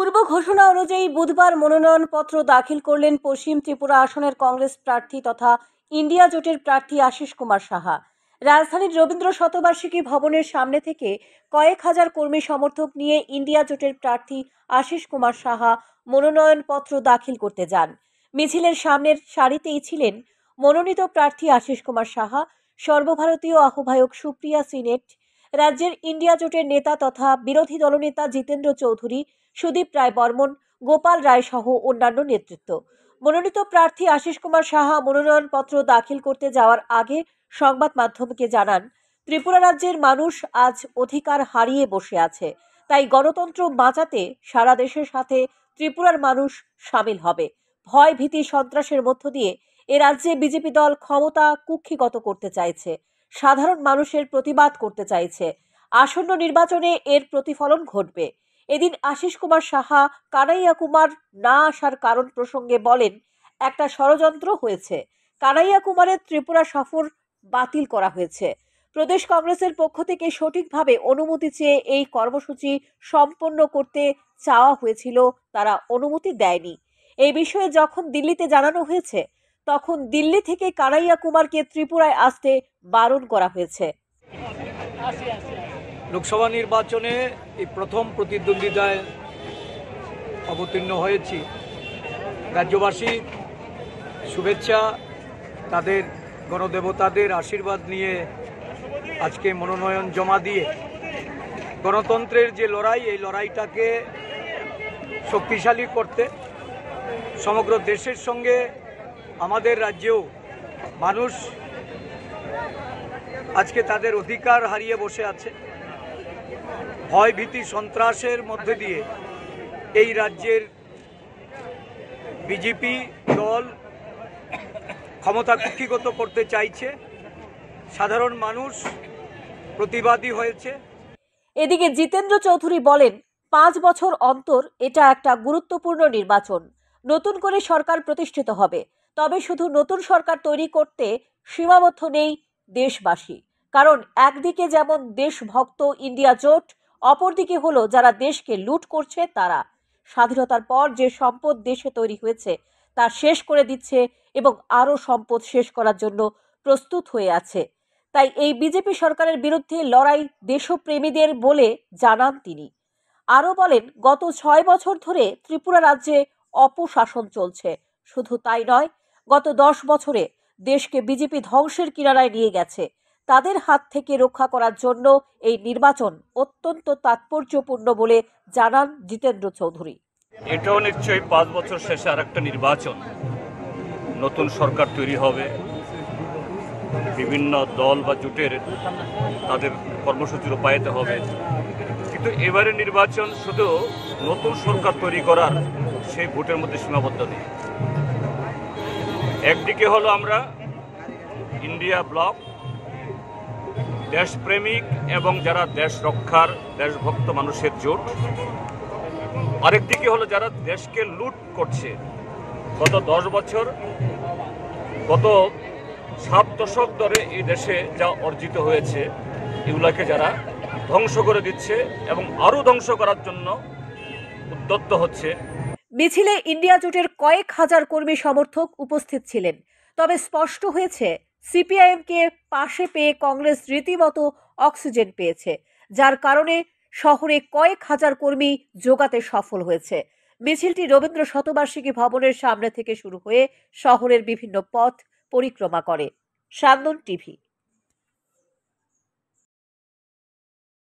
পূর্ব ঘোষণা অনুযায়ী বুধবার মনোনয়নপত্র দাখিল করলেন পশ্চিম ত্রিপুরা আসনের কংগ্রেস প্রার্থী তথা ইন্ডিয়া জোটের প্রার্থী আশিস কুমার সাহা। রাজধানীর রবীন্দ্র শতবার্ষিকী ভবনের সামনে থেকে কয়েক হাজার কর্মী সমর্থক নিয়ে ইন্ডিয়া জোটের প্রার্থী আশিস কুমার সাহা মনোনয়নপত্র দাখিল করতে যান। মিছিলের সামনের সারিতেই ছিলেন মনোনীত প্রার্থী আশিস কুমার সাহা, সর্বভারতীয় আহ্বায়ক সুপ্রিয়া সিনেট, রাজ্যের ইন্ডিয়া জোটের নেতা তথা বিরোধী দলনেতা জিতেন্দ্র চৌধুরী, সুদীপ রায় বর্মন, গোপাল রায় সহ অন্যান্য নেতৃত্ব। মনোনীত প্রার্থী আশিস কুমার সাহা মনোনয়নপত্র দাখিল করতে যাওয়ার আগে সংবাদ মাধ্যমকে জানান, ত্রিপুরা রাজ্যের মানুষ আজ অধিকার হারিয়ে বসে আছে, তাই গণতন্ত্র বাঁচাতে সারা দেশের সাথে ত্রিপুরার মানুষ সামিল হবে। ভয় ভীতি সন্ত্রাসের মধ্য দিয়ে এ রাজ্যে বিজেপি দল ক্ষমতা কুক্ষিগত করতে চাইছে, সাধারণ মানুষের প্রতিবাদ করতে চাইছে। আসন্ন নির্বাচনে এর প্রতিফলন ঘটবে। এদিন আশিস কুমার সাহা কানাইয়া কুমার না আসার কারণ প্রসঙ্গে বলেন, একটা ষড়যন্ত্র হয়েছে। কানাইয়া কুমারের ত্রিপুরা সফর বাতিল করা হয়েছে। প্রদেশ কংগ্রেসের পক্ষ থেকে সঠিকভাবে অনুমতি চেয়ে এই কর্মসূচি সম্পন্ন করতে চাওয়া হয়েছিল, তারা অনুমতি দেয়নি। এই বিষয়ে যখন দিল্লিতে জানানো হয়েছে, তখন দিল্লি থেকে কানাইয়া কুমারকে ত্রিপুরায় আসতে বারণ করা হয়েছে। লোকসভা নির্বাচনে এই প্রথম প্রতিদ্বন্দ্বিতায় অবতীর্ণ হয়েছি। রাজ্যবাসী শুভেচ্ছা, তাদের গণদেবতাদের আশীর্বাদ নিয়ে আজকে মনোনয়ন জমা দিয়ে গণতন্ত্রের যে লড়াই, এই লড়াইটাকে শক্তিশালী করতে সমগ্র দেশের সঙ্গে আমাদের রাজ্যেও মানুষ আজকে তাদের অধিকার হারিয়ে বসে আছে। ভয় ভীতি সন্ত্রাসের মধ্যে দিয়ে এই রাজ্যের বিজেপি দল ক্ষমতা কুক্ষিগত করতে চাইছে। সাধারণ মানুষ প্রতিবাদী হয়েছে। এদিকে জিতেন্দ্র চৌধুরী বলেন, 5 বছর অন্তর এটা একটা গুরুত্বপূর্ণ নির্বাচন। নতুন করে সরকার প্রতিষ্ঠিত হবে, তবে শুধু নতুন সরকার তৈরি করতে সীমাবদ্ধ নেই দেশবাসী। কারণ একদিকে যেমন দেশভক্ত ইন্ডিয়া জোট, অপরদিকে হলো যারা দেশকে লুট করছে তারা। স্বাধীনতার পর যে সম্পদ দেশে তৈরি হয়েছে তা শেষ করে দিচ্ছে এবং আরও সম্পদ শেষ করার জন্য প্রস্তুত হয়ে আছে। তাই এই বিজেপি সরকারের বিরুদ্ধে লড়াই দেশপ্রেমীদের বলে জানান তিনি। আরও বলেন, গত 6 বছর ধরে ত্রিপুরা রাজ্যে অপশাসন চলছে। শুধু তাই নয়, গত 10 বছরে দেশকে বিজেপি ধ্বংসের কিনারায় নিয়ে গেছে। তাদের হাত থেকে রক্ষা করার জন্য এই নির্বাচন অত্যন্ত তাৎপর্যপূর্ণ বলে জানান জিতেন্দ্র চৌধুরী। এটাও নিশ্চয়ই 5 বছর শেষে আরেকটা নির্বাচন, নতুন সরকার তৈরি হবে, বিভিন্ন দল বা জোটের তাদের কর্মসূচি রূপায়িত হবে। কিন্তু এবারের নির্বাচন শুধু নতুন সরকার তৈরি করার সেই ভোটের মধ্যে সীমাবদ্ধ নেই। একদিকে হলো আমরা ইন্ডিয়া ব্লক, দেশপ্রেমিক এবং যারা দেশ রক্ষার দেশভক্ত মানুষের জোট, আরেকদিকে হলো যারা দেশকে লুট করছে। গত 10 বছর, গত 7 দশক ধরে এই দেশে যা অর্জিত হয়েছে এগুলাকে যারা ধ্বংস করে দিচ্ছে এবং আরো ধ্বংস করার জন্য উদ্যত হচ্ছে। মিছিলে ইন্ডিয়া জোটের কয়েক হাজার কর্মী সমর্থক উপস্থিত ছিলেন। তবে স্পষ্ট হয়েছে, সিপিআইএমকে পাশে পেয়ে কংগ্রেস রীতিমতো অক্সিজেন পেয়েছে, যার কারণে শহরে কয়েক হাজার কর্মী জোগাতে সফল হয়েছে। মিছিলটি রবীন্দ্র শতবার্ষিকী ভবনের সামনে থেকে শুরু হয়ে শহরের বিভিন্ন পথ পরিক্রমা করে। সান্দন টিভি।